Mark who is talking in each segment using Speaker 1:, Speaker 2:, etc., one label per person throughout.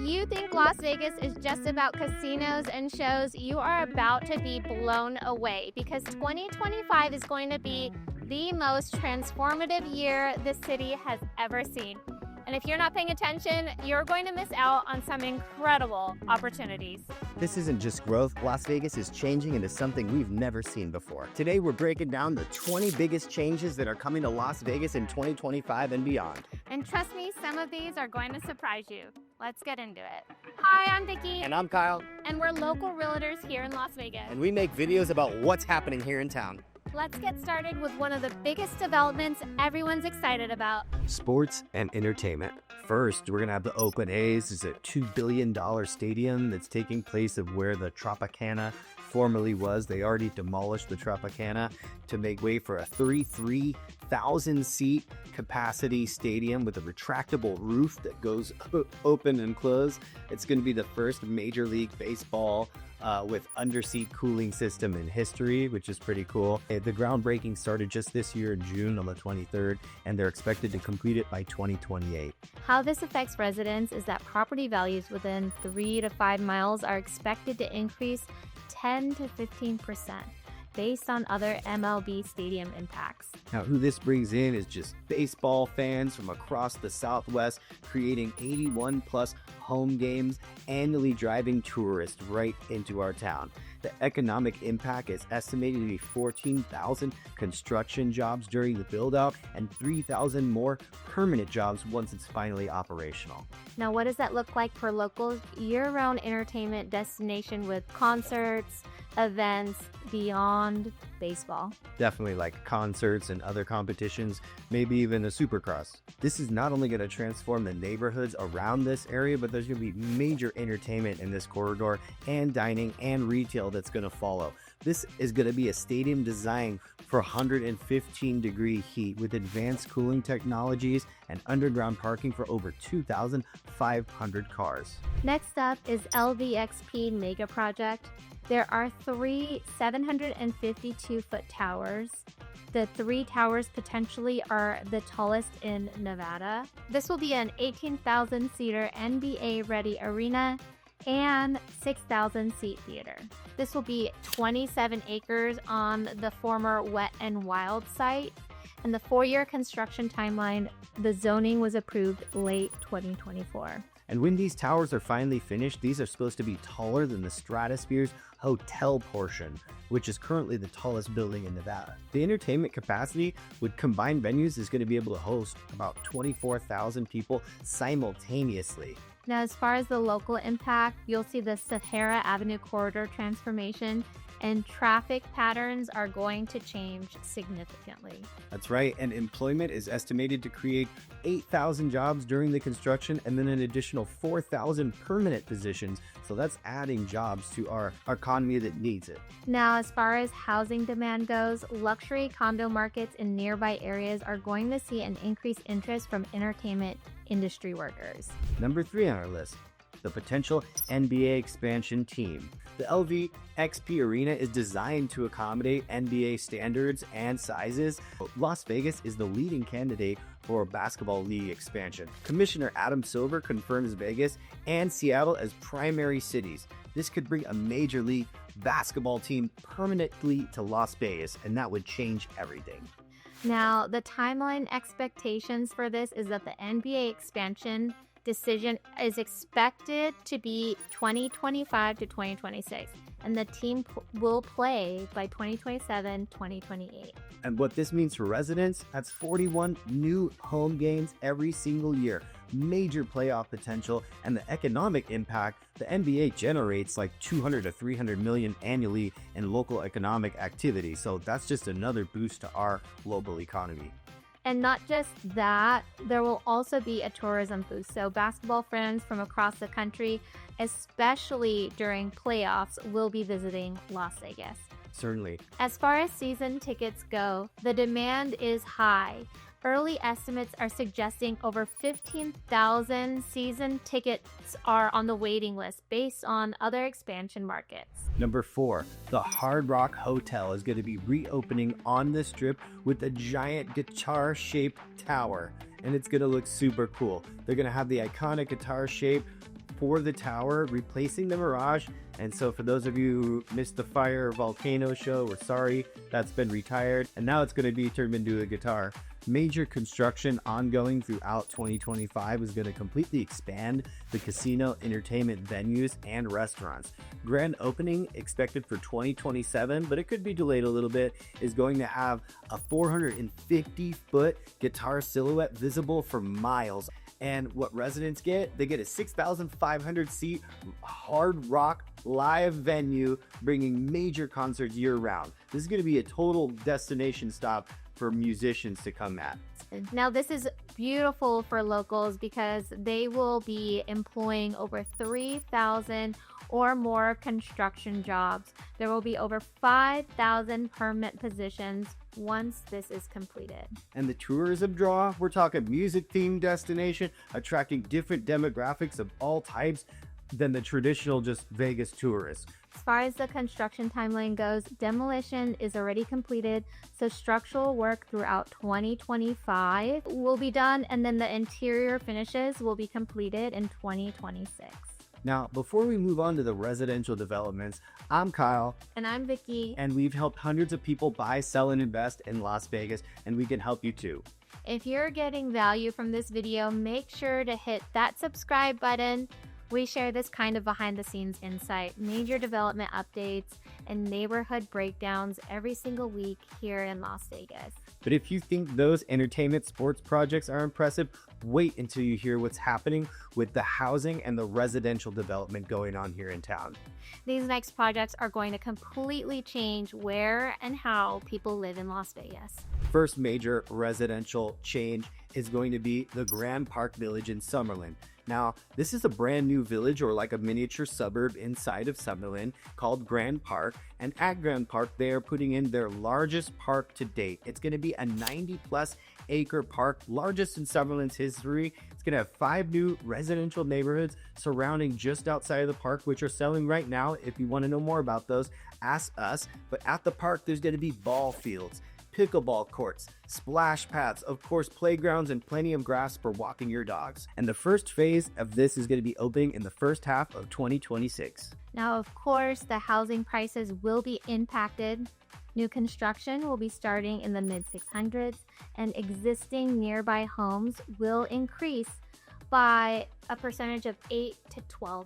Speaker 1: you think Las Vegas is just about casinos and shows, you are about to be blown away because 2025 is going to be the most transformative year the city has ever seen. And if you're not paying attention, you're going to miss out on some incredible opportunities.
Speaker 2: This isn't just growth. Las Vegas is changing into something we've never seen before. Today, we're breaking down the 20 biggest changes that are coming to Las Vegas in 2025 and beyond.
Speaker 1: And trust me, some of these are going to surprise you. Let's get into it. Hi, I'm Vicki.
Speaker 2: And I'm Kyle.
Speaker 1: And we're local realtors here in Las Vegas.
Speaker 2: And we make videos about what's happening here in town.
Speaker 1: Let's get started with one of the biggest developments everyone's excited about.
Speaker 2: Sports and entertainment. First, we're going to have the Oakland A's. It's a $2 billion stadium that's taking place of where the Tropicana formerly was. They already demolished the Tropicana to make way for a 33,000 seat capacity stadium with a retractable roof that goes open and close. It's going to be the first Major League Baseball with underseat cooling system in history, which is pretty cool. The groundbreaking started just this year in June on the 23rd, and they're expected to complete it by 2028.
Speaker 1: How this affects residents is that property values within 3 to 5 miles are expected to increase 10 to 15%. Based on other MLB stadium impacts.
Speaker 2: Now, who this brings in is just baseball fans from across the Southwest, creating 81 plus home games, annually driving tourists right into our town. The economic impact is estimated to be 14,000 construction jobs during the build-out and 3,000 more permanent jobs once it's finally operational.
Speaker 1: Now, what does that look like for locals? Year-round entertainment destination with concerts, events beyond baseball.
Speaker 2: Definitely like concerts and other competitions, maybe even a supercross. This is not only going to transform the neighborhoods around this area, but there's going to be major entertainment in this corridor and dining and retail that's going to follow. This is going to be a stadium designed for 115-degree heat with advanced cooling technologies and underground parking for over 2,500 cars.
Speaker 1: Next up is LVXP mega project. There are 3 752-foot towers. The 3 towers potentially are the tallest in Nevada. This will be an 18,000-seater NBA-ready arena and 6,000-seat theater. This will be 27 acres on the former Wet and Wild site. And the 4-year construction timeline, the zoning was approved late 2024.
Speaker 2: And when these towers are finally finished, these are supposed to be taller than the Stratosphere's hotel portion, which is currently the tallest building in Nevada. The entertainment capacity with combined venues is going to be able to host about 24,000 people simultaneously.
Speaker 1: Now, as far as the local impact, you'll see the Sahara Avenue corridor transformation, and traffic patterns are going to change significantly.
Speaker 2: That's right, and employment is estimated to create 8,000 jobs during the construction and then an additional 4,000 permanent positions. So that's adding jobs to our economy that needs it.
Speaker 1: Now, as far as housing demand goes, luxury condo markets in nearby areas are going to see an increased interest from entertainment industry workers.
Speaker 2: Number 3 on our list, the potential NBA expansion team. The LVXP arena is designed to accommodate NBA standards and sizes. Las Vegas is the leading candidate for a basketball league expansion. Commissioner Adam Silver confirms Vegas and Seattle as primary cities. This could bring a major league basketball team permanently to Las Vegas, and that would change everything.
Speaker 1: Now, the timeline expectations for this is that the NBA expansion decision is expected to be 2025 to 2026, and the team will play by 2027-2028.
Speaker 2: And what this means for residents, that's 41 new home games every single year, major playoff potential, and the economic impact. The NBA generates like 200 to 300 million annually in local economic activity, so that's just another boost to our global economy.
Speaker 1: And not just that, there will also be a tourism boost. So basketball fans from across the country, especially during playoffs, will be visiting Las Vegas.
Speaker 2: Certainly.
Speaker 1: As far as season tickets go, the demand is high. Early estimates are suggesting over 15,000 season tickets are on the waiting list based on other expansion markets.
Speaker 2: Number 4, the Hard Rock Hotel is going to be reopening on the Strip with a giant guitar-shaped tower, and it's going to look super cool. They're going to have the iconic guitar shape for the tower, replacing the Mirage. And so for those of you who missed the Fire Volcano show, we're sorry, that's been retired. And now it's going to be turned into a guitar. Major construction ongoing throughout 2025 is going to completely expand the casino, entertainment venues, and restaurants. Grand opening expected for 2027, but it could be delayed a little bit, is going to have a 450-foot guitar silhouette visible for miles. And what residents get, they get a 6,500 seat hard rock live venue bringing major concerts year round. This is going to be a total destination stop for musicians to come at.
Speaker 1: Now, this is beautiful for locals because they will be employing over 3,000 or more construction jobs. There will be over 5,000 permanent positions once this is completed.
Speaker 2: And the tourism draw, we're talking music themed destination, attracting different demographics of all types than the traditional just Vegas tourists.
Speaker 1: As far as the construction timeline goes, demolition is already completed, so structural work throughout 2025 will be done, and then the interior finishes will be completed in 2026.
Speaker 2: Now, before we move on to the residential developments, I'm Kyle.
Speaker 1: And I'm Vicky.
Speaker 2: And we've helped hundreds of people buy, sell, and invest in Las Vegas, and we can help you too.
Speaker 1: If you're getting value from this video, make sure to hit that subscribe button. We share this kind of behind-the-scenes insight, major development updates, and neighborhood breakdowns every single week here in Las Vegas.
Speaker 2: But if you think those entertainment sports projects are impressive, wait until you hear what's happening with the housing and the residential development going on here in town.
Speaker 1: These next projects are going to completely change where and how people live in Las Vegas.
Speaker 2: First major residential change is going to be the Grand Park Village in Summerlin. Now, this is a brand new village or like a miniature suburb inside of Summerlin called Grand Park. And at Grand Park, they are putting in their largest park to date. It's going to be a 90-plus acre park, largest in Summerlin's history. It's going to have 5 new residential neighborhoods surrounding just outside of the park, which are selling right now. If you want to know more about those, ask us. But at the park, there's going to be ball fields, pickleball courts, splash pads, of course, playgrounds, and plenty of grass for walking your dogs. And the first phase of this is going to be opening in the first half of 2026.
Speaker 1: Now, of course, the housing prices will be impacted. New construction will be starting in the mid-600s, and existing nearby homes will increase by a percentage of 8 to 12%.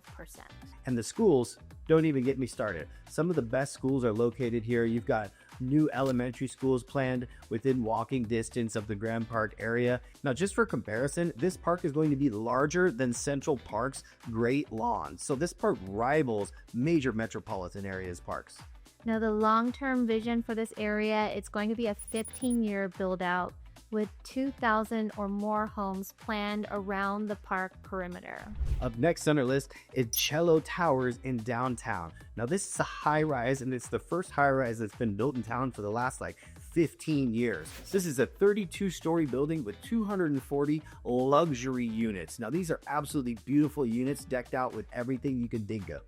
Speaker 2: And the schools, don't even get me started. Some of the best schools are located here. You've got new elementary schools planned within walking distance of the Grand Park area. Now, just for comparison, this park is going to be larger than Central Park's Great Lawn. So this park rivals major metropolitan areas parks.
Speaker 1: Now, the long-term vision for this area, it's going to be a 15-year build-out with 2,000 or more homes planned around the park perimeter.
Speaker 2: Up next on our list is Cello Towers in downtown. Now, this is a high-rise, and it's the first high-rise that's been built in town for the last 15 years. This is a 32-story building with 240 luxury units. Now, these are absolutely beautiful units decked out with everything you can think of.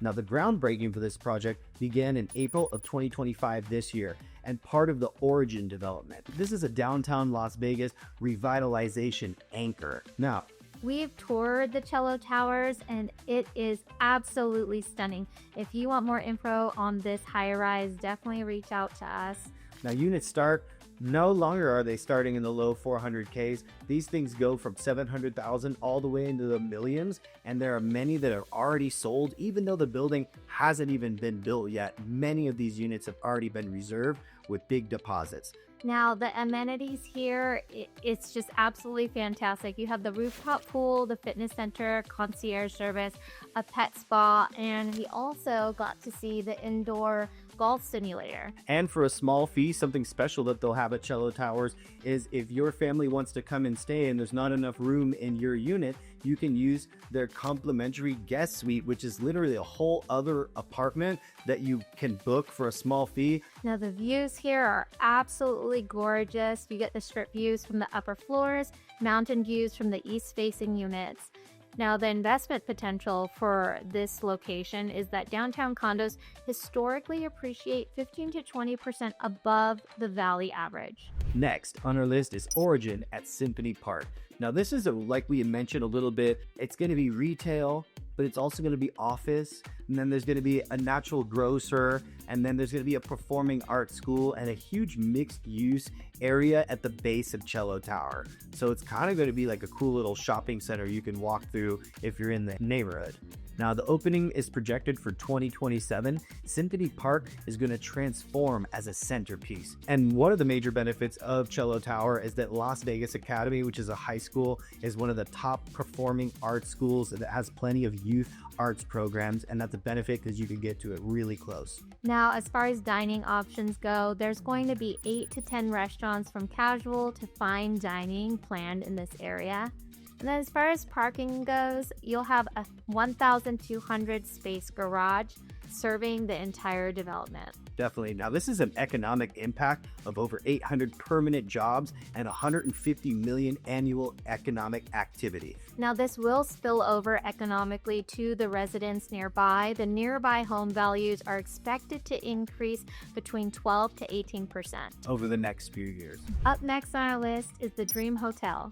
Speaker 2: Now, the groundbreaking for this project began in April of 2025 this year, and part of the Origin development. This is a downtown Las Vegas revitalization anchor. Now,
Speaker 1: we've toured the Cello Towers, and it is absolutely stunning. If you want more info on this high-rise, definitely reach out to us.
Speaker 2: Now, units start, no longer are they starting in the low 400Ks. These things go from 700,000 all the way into the millions, and there are many that are already sold, even though the building hasn't even been built yet. Many of these units have already been reserved with big deposits.
Speaker 1: Now, the amenities here, it's just absolutely fantastic. You have the rooftop pool, the fitness center, concierge service, a pet spa, and we also got to see the indoor golf simulator.
Speaker 2: And for a small fee, something special that they'll have at Cello Towers is if your family wants to come and stay and there's not enough room in your unit, you can use their complimentary guest suite, which is literally a whole other apartment that you can book for a small fee.
Speaker 1: Now, the views here are absolutely gorgeous. You get the strip views from the upper floors, mountain views from the east-facing units. Now, the investment potential for this location is that downtown condos historically appreciate 15 to 20% above the valley average.
Speaker 2: Next on our list is Origin at Symphony Park. Now, this is like we mentioned a little bit, it's going to be retail, but it's also going to be office, and then there's going to be a natural grocer, and then there's going to be a performing arts school and a huge mixed use area at the base of Cello Tower. So it's kind of going to be like a cool little shopping center you can walk through if you're in the neighborhood. Now, the opening is projected for 2027. Symphony Park is going to transform as a centerpiece. And one of the major benefits of Cello Tower is that Las Vegas Academy, which is a high school, is one of the top performing arts schools that has plenty of youth arts programs, and that's a benefit because you can get to it really close.
Speaker 1: Now, as far as dining options go, there's going to be 8 to 10 restaurants from casual to fine dining planned in this area. And then as far as parking goes, you'll have a 1,200 space garage serving the entire development.
Speaker 2: Definitely. Now, this is an economic impact of over 800 permanent jobs and 150 million annual economic activity.
Speaker 1: Now, this will spill over economically to the residents nearby. The nearby home values are expected to increase between 12 to 18%
Speaker 2: over the next few years.
Speaker 1: Up next on our list is the Dream Hotel.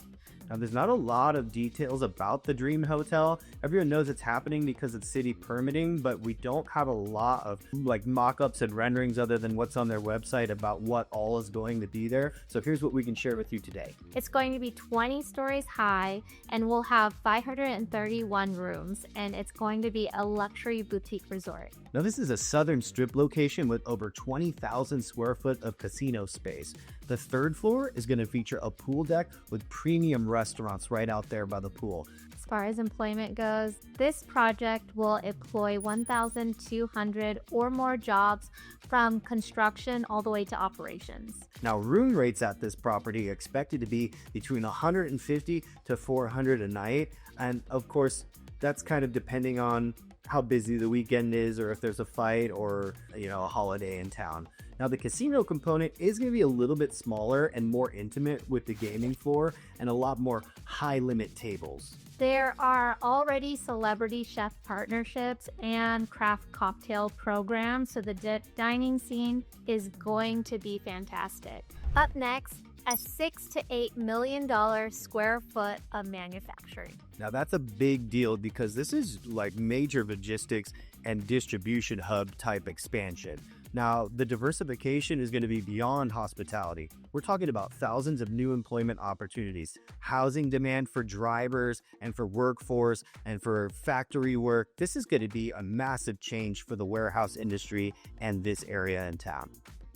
Speaker 2: Now, there's not a lot of details about the Dream Hotel. Everyone knows it's happening because it's city permitting, but we don't have a lot of like mock-ups and renderings other than what's on their website about what all is going to be there. So here's what we can share with you today.
Speaker 1: It's going to be 20 stories high and will have 531 rooms, and it's going to be a luxury boutique resort.
Speaker 2: Now, this is a southern strip location with over 20,000 square foot of casino space. The third floor is going to feature a pool deck with premium restaurants right out there by the pool.
Speaker 1: As far as employment goes, this project will employ 1,200 or more jobs from construction all the way to operations.
Speaker 2: Now, room rates at this property are expected to be between 150 to 400 a night. And of course, that's kind of depending on how busy the weekend is or if there's a fight or, a holiday in town. Now, the casino component is going to be a little bit smaller and more intimate with the gaming floor and a lot more high-limit tables.
Speaker 1: There are already celebrity chef partnerships and craft cocktail programs, so the dining scene is going to be fantastic. Up next, a $6 to $8 million square foot of manufacturing.
Speaker 2: Now, that's a big deal because this is like major logistics and distribution hub type expansion. Now, the diversification is going to be beyond hospitality. We're talking about thousands of new employment opportunities, housing demand for drivers and for workforce and for factory work. This is going to be a massive change for the warehouse industry and this area in town.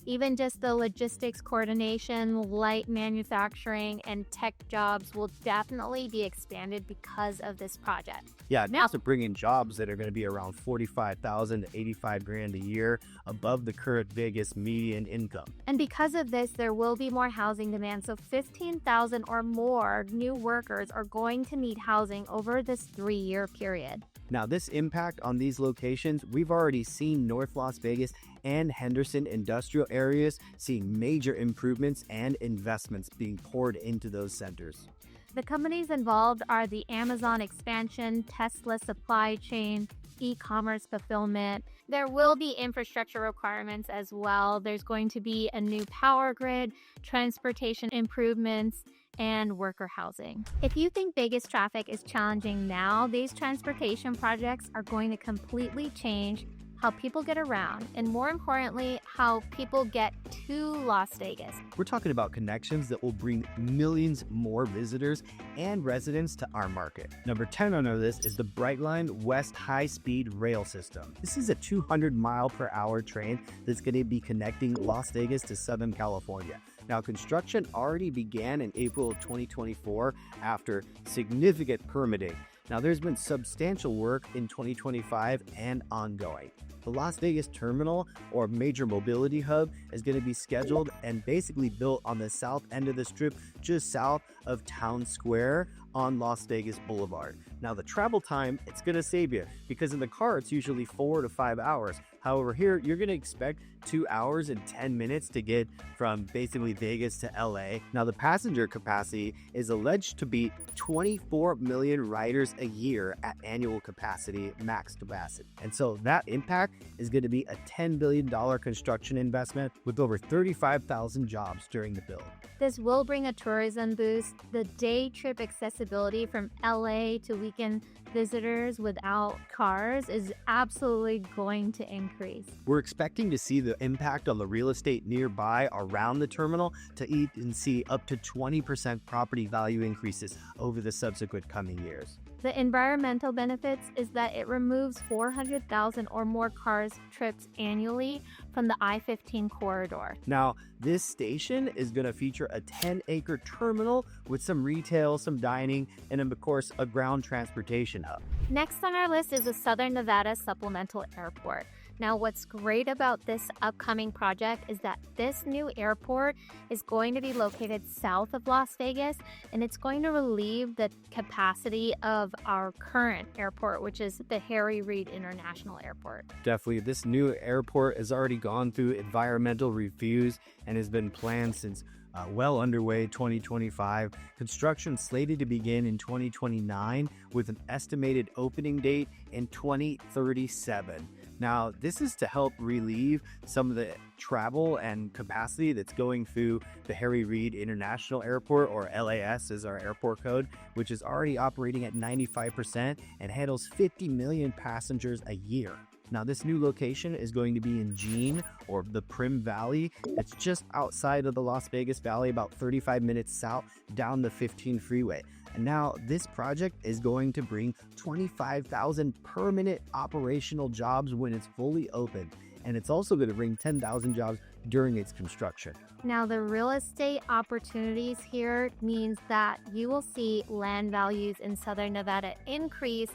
Speaker 1: Even just the logistics coordination, light manufacturing, and tech jobs will definitely be expanded because of this project.
Speaker 2: Yeah, now to bring in jobs that are going to be around 45,000 to 85 grand a year above the current Vegas median income.
Speaker 1: And because of this, there will be more housing demand. So 15,000 or more new workers are going to need housing over this 3-year period.
Speaker 2: Now, this impact on these locations, we've already seen North Las Vegas and Henderson industrial areas seeing major improvements and investments being poured into those centers.
Speaker 1: The companies involved are the Amazon expansion, Tesla supply chain, e-commerce fulfillment. There will be infrastructure requirements as well. There's going to be a new power grid, transportation improvements, and worker housing. If you think Vegas traffic is challenging now, these transportation projects are going to completely change how people get around, and more importantly, how people get to Las Vegas.
Speaker 2: We're talking about connections that will bring millions more visitors and residents to our market. Number 10 on our list is the Brightline West high-speed rail system. This is a 200-mile-per-hour train that's going to be connecting Las Vegas to Southern California. Now, construction already began in April of 2024 after significant permitting. Now, there's been substantial work in 2025 and ongoing. The Las Vegas terminal, or major mobility hub, is going to be scheduled and basically built on the south end of the strip, just south of Town Square on Las Vegas Boulevard. Now, the travel time, it's going to save you because in the car, it's usually 4 to 5 hours. However, here, you're going to expect 2 hours and 10 minutes to get from basically Vegas to LA. Now, the passenger capacity is alleged to be 24 million riders a year at annual capacity, max capacity. And so that impact is going to be a $10 billion construction investment with over 35,000 jobs during the build.
Speaker 1: This will bring a tourism boost. The day trip accessibility accessibility from LA to weekend visitors without cars is absolutely going to increase.
Speaker 2: We're expecting to see the impact on the real estate nearby around the terminal to even see up to 20% property value increases over the subsequent coming years.
Speaker 1: The environmental benefits is that it removes 400,000 or more cars trips annually from the I-15 corridor.
Speaker 2: Now, this station is going to feature a 10-acre terminal with some retail, some dining, and of course, a ground transportation hub.
Speaker 1: Next on our list is the Southern Nevada Supplemental Airport. Now, what's great about this upcoming project is that this new airport is going to be located south of Las Vegas, and it's going to relieve the capacity of our current airport, which is the Harry Reid International Airport.
Speaker 2: Definitely, this new airport has already gone through environmental reviews and has been planned since well underway 2025. Construction slated to begin in 2029 with an estimated opening date in 2037. Now, this is to help relieve some of the travel and capacity that's going through the Harry Reid International Airport, or LAS is our airport code, which is already operating at 95% and handles 50 million passengers a year. Now, this new location is going to be in Jean, or the Prim Valley. It's just outside of the Las Vegas Valley, about 35 minutes south down the 15 freeway. And now this project is going to bring 25,000 permanent operational jobs when it's fully open. And it's also going to bring 10,000 jobs during its construction.
Speaker 1: Now, the real estate opportunities here means that you will see land values in Southern Nevada increase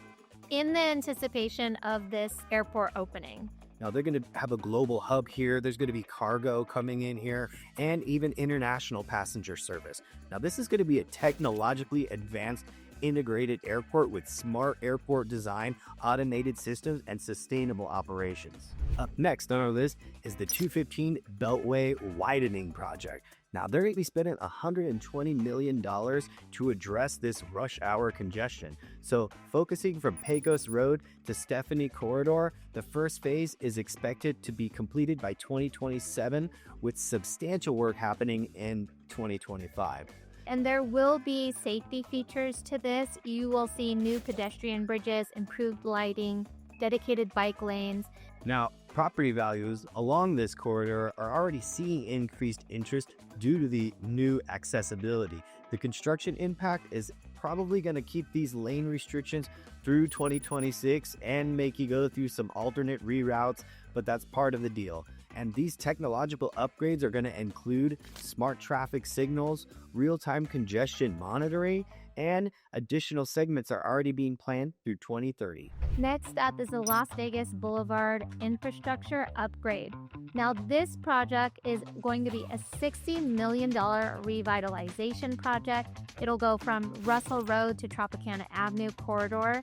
Speaker 1: in the anticipation of this airport opening.
Speaker 2: Now, they're going to have a global hub here. There's going to be cargo coming in here and even international passenger service. Now, this is going to be a technologically advanced integrated airport with smart airport design, automated systems, and sustainable operations. Up next on our list is the 215 Beltway Widening Project. Now, they're going to be spending $120 million to address this rush hour congestion. So, focusing from Pecos Road to Stephanie Corridor, the first phase is expected to be completed by 2027, with substantial work happening in 2025.
Speaker 1: And there will be safety features to this. You will see new pedestrian bridges, improved lighting, dedicated bike lanes.
Speaker 2: Now, property values along this corridor are already seeing increased interest due to the new accessibility. The construction impact is probably going to keep these lane restrictions through 2026 and make you go through some alternate reroutes, but that's part of the deal. And these technological upgrades are going to include smart traffic signals, real-time congestion monitoring, and additional segments are already being planned through 2030.
Speaker 1: Next up is the Las Vegas Boulevard infrastructure upgrade. Now, this project is going to be a $60 million revitalization project. It'll go from Russell Road to Tropicana Avenue corridor,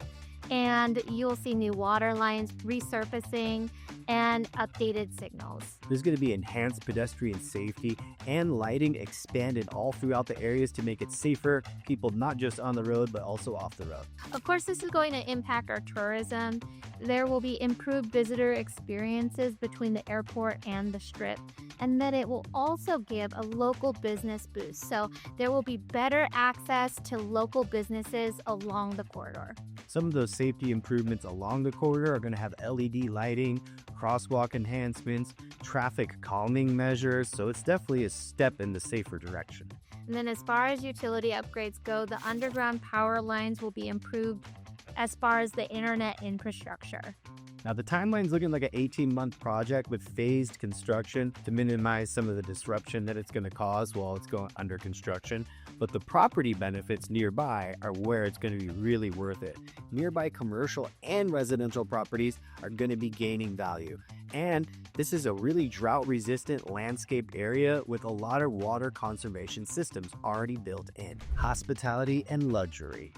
Speaker 1: and you'll see new water lines, resurfacing, and updated signals.
Speaker 2: There's going to be enhanced pedestrian safety and lighting expanded all throughout the areas to make it safer, people not just on the road, but also off the road.
Speaker 1: Of course, this is going to impact our tourism. There will be improved visitor experiences between the airport and the Strip, and then it will also give a local business boost. So there will be better access to local businesses along the corridor.
Speaker 2: Some of those safety improvements along the corridor are going to have LED lighting, crosswalk enhancements, traffic calming measures, so it's definitely a step in the safer direction.
Speaker 1: And then as far as utility upgrades go, the underground power lines will be improved as far as the internet infrastructure.
Speaker 2: Now, the timeline's looking like an 18-month project with phased construction to minimize some of the disruption that it's going to cause while it's going under construction. But the property benefits nearby are where it's going to be really worth it. Nearby commercial and residential properties are going to be gaining value. And this is a really drought-resistant landscaped area with a lot of water conservation systems already built in. Hospitality and luxury.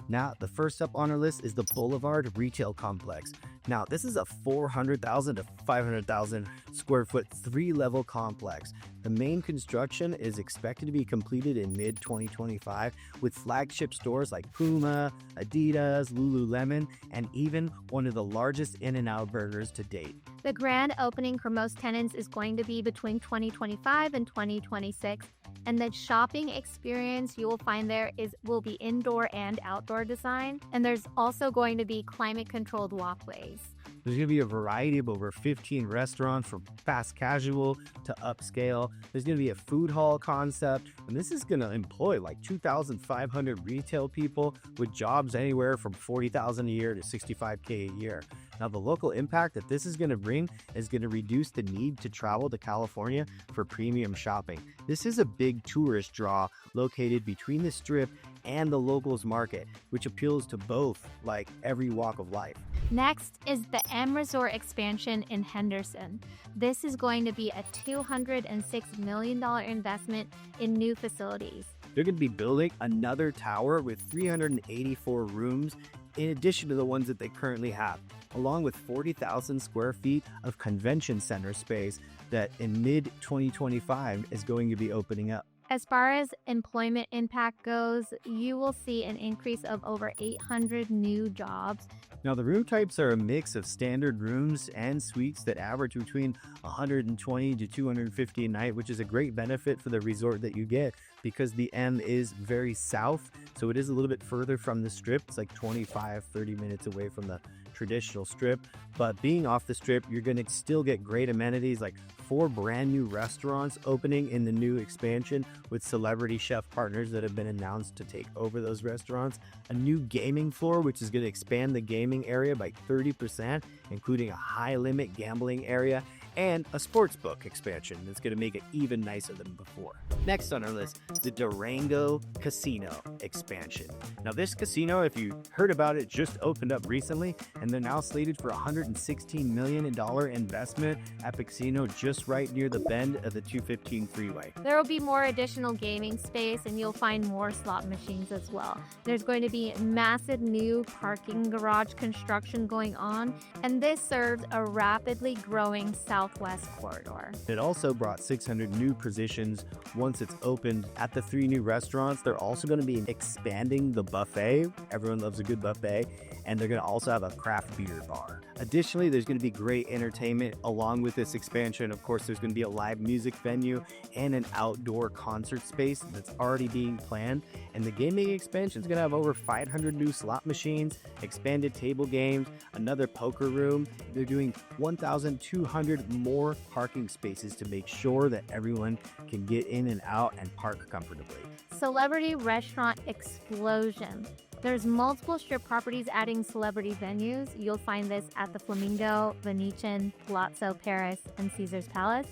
Speaker 2: Now, the first up on our list is the Boulevard Retail Complex. Now, this is a 400,000 to 500,000 square foot 3-level complex. The main construction is expected to be completed in mid-2025 with flagship stores like Puma, Adidas, Lululemon, and even one of the largest In-N-Out burgers to date.
Speaker 1: The grand opening for most tenants is going to be between 2025 and 2026. And the shopping experience you will find there will be indoor and outdoor design. And there's also going to be climate controlled walkways.
Speaker 2: There's going to be a variety of over 15 restaurants from fast casual to upscale. There's going to be a food hall concept, and this is going to employ like 2,500 retail people with jobs anywhere from $40,000 a year to $65K a year. Now, the local impact that this is going to bring is going to reduce the need to travel to California for premium shopping. This is a big tourist draw located between the Strip and the locals market, which appeals to both, like every walk of life.
Speaker 1: Next is the M Resort expansion in Henderson. This is going to be a $206 million investment in new facilities.
Speaker 2: They're going to be building another tower with 384 rooms in addition to the ones that they currently have, along with 40,000 square feet of convention center space that in mid-2025 is going to be opening up.
Speaker 1: As far as employment impact goes, you will see an increase of over 800 new jobs.
Speaker 2: Now, the room types are a mix of standard rooms and suites that average between 120 to 250 a night, which is a great benefit for the resort that you get because the M is very south, so it is a little bit further from the Strip. It's like 25-30 minutes away from the traditional Strip, but being off the Strip, you're going to still get great amenities like 4 brand new restaurants opening in the new expansion with celebrity chef partners that have been announced to take over those restaurants, a new gaming floor which is going to expand the gaming area by 30%, including a high limit gambling area, and a sports book expansion that's going to make it even nicer than before. Next on our list, the Durango Casino expansion. Now this casino, if you heard about it, just opened up recently, and they're now slated for $116 million investment at the casino just right near the bend of the 215 freeway.
Speaker 1: There will be more additional gaming space, and you'll find more slot machines as well. There's going to be massive new parking garage construction going on, and this serves a rapidly growing Southwest corridor.
Speaker 2: It also brought 600 new positions once it's opened at the 3 new restaurants. They're also going to be expanding the buffet. Everyone loves a good buffet. And they're going to also have a craft beer bar. Additionally, there's going to be great entertainment along with this expansion. Of course, there's going to be a live music venue and an outdoor concert space that's already being planned. And the gaming expansion is going to have over 500 new slot machines, expanded table games, another poker room. They're doing 1,200 more parking spaces to make sure that everyone can get in and out and park comfortably.
Speaker 1: Celebrity restaurant explosion. There's multiple Strip properties adding celebrity venues. You'll find this at the Flamingo, Venetian, Palazzo Paris, and Caesar's Palace.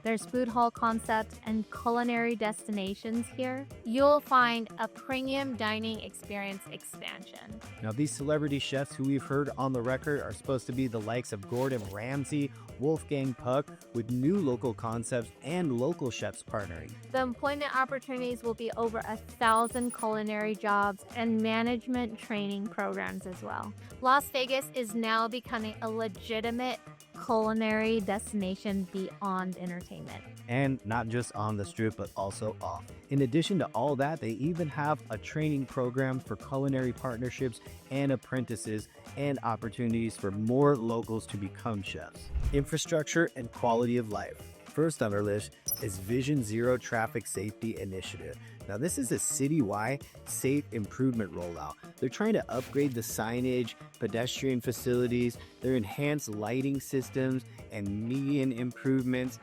Speaker 1: There's food hall concepts and culinary destinations here. You'll find a premium dining experience expansion.
Speaker 2: Now, these celebrity chefs who we've heard on the record are supposed to be the likes of Gordon Ramsay, Wolfgang Puck, with new local concepts and local chefs partnering.
Speaker 1: The employment opportunities will be over 1,000 culinary jobs and management training programs as well. Las Vegas is now becoming a legitimate culinary destination beyond entertainment.
Speaker 2: And not just on the Strip, but also off. In addition to all that, they even have a training program for culinary partnerships and apprentices and opportunities for more locals to become chefs. Infrastructure and quality of life. First on our list is Vision Zero Traffic Safety Initiative. Now, this is a citywide safe improvement rollout. They're trying to upgrade the signage, pedestrian facilities, their enhanced lighting systems, and median improvements.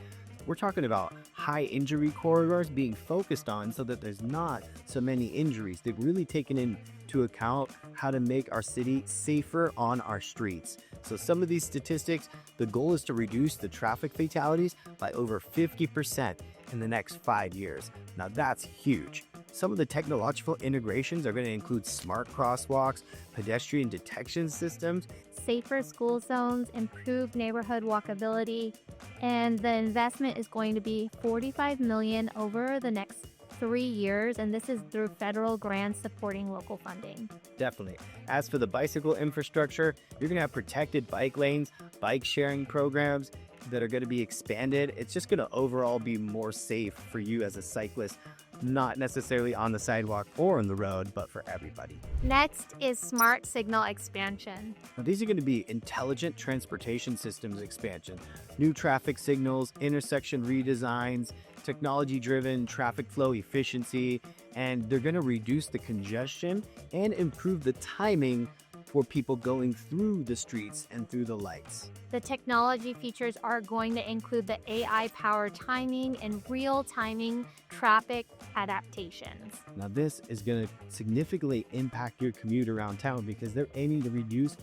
Speaker 2: We're talking about high injury corridors being focused on so that there's not so many injuries. They've really taken into account how to make our city safer on our streets. So some of these statistics, the goal is to reduce the traffic fatalities by over 50% in the next 5 years. Now that's huge. Some of the technological integrations are going to include smart crosswalks, pedestrian detection systems,
Speaker 1: safer school zones, improved neighborhood walkability, and the investment is going to be $45 million over the next 3 years, and this is through federal grants supporting local funding.
Speaker 2: Definitely. As for the bicycle infrastructure, you're going to have protected bike lanes, bike sharing programs that are going to be expanded. It's just going to overall be more safe for you as a cyclist not necessarily on the sidewalk or on the road, but for everybody.
Speaker 1: Next is smart signal expansion.
Speaker 2: Now, these are going to be intelligent transportation systems expansion, new traffic signals, intersection redesigns, technology-driven traffic flow efficiency, and they're going to reduce the congestion and improve the timing for people going through the streets and through the lights.
Speaker 1: The technology features are going to include the AI-powered timing and real-timing traffic adaptations.
Speaker 2: Now, this is going to significantly impact your commute around town because they're aiming to reduce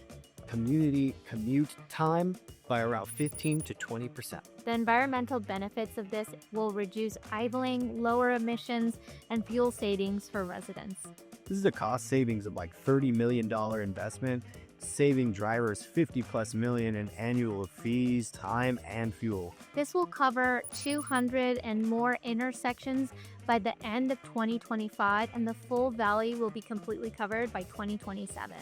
Speaker 2: community commute time by around 15 to 20%.
Speaker 1: The environmental benefits of this will reduce idling, lower emissions, and fuel savings for residents.
Speaker 2: This is a cost savings of like $30 million investment, saving drivers $50+ million in annual fees, time, and fuel.
Speaker 1: This will cover 200 and more intersections by the end of 2025, and the full valley will be completely covered by 2027.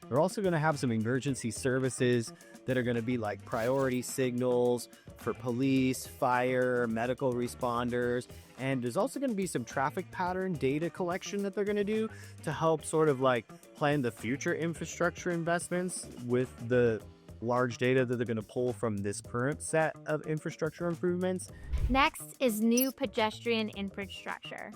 Speaker 2: They're also going to have some emergency services that are going to be like priority signals for police, fire, medical responders. And there's also going to be some traffic pattern data collection that they're going to do to help sort of like plan the future infrastructure investments with the large data that they're going to pull from this current set of infrastructure improvements.
Speaker 1: Next is new pedestrian infrastructure.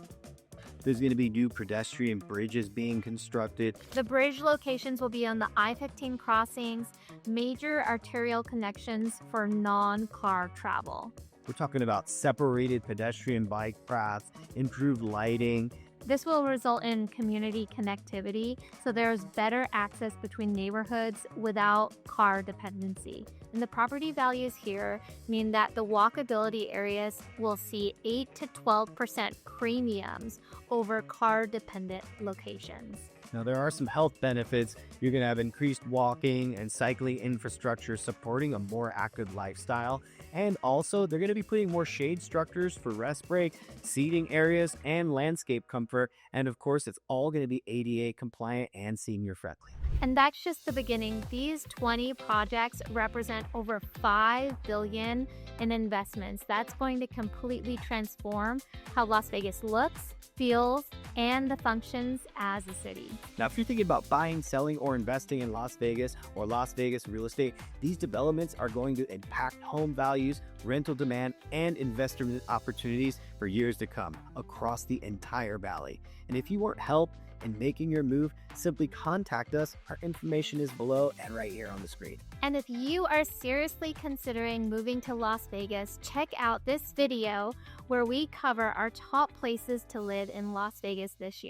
Speaker 2: There's going to be new pedestrian bridges being constructed.
Speaker 1: The bridge locations will be on the I-15 crossings, major arterial connections for non-car travel.
Speaker 2: We're talking about separated pedestrian bike paths, improved lighting.
Speaker 1: This will result in community connectivity, so there's better access between neighborhoods without car dependency. And the property values here mean that the walkability areas will see 8 to 12% premiums over car-dependent locations.
Speaker 2: Now, there are some health benefits. You're going to have increased walking and cycling infrastructure supporting a more active lifestyle. And also, they're going to be putting more shade structures for rest break, seating areas, and landscape comfort. And of course, it's all going to be ADA compliant and senior friendly.
Speaker 1: And that's just the beginning. These 20 projects represent over $5 billion in investments. That's going to completely transform how Las Vegas looks, feels, and the functions as a city.
Speaker 2: Now, if you're thinking about buying, selling, or investing in Las Vegas or Las Vegas real estate, these developments are going to impact home values, rental demand, and investment opportunities for years to come across the entire valley. And if you want help in making your move, simply contact us. Our information is below and right here on the screen.
Speaker 1: And if you are seriously considering moving to Las Vegas, check out this video where we cover our top places to live in Las Vegas this year.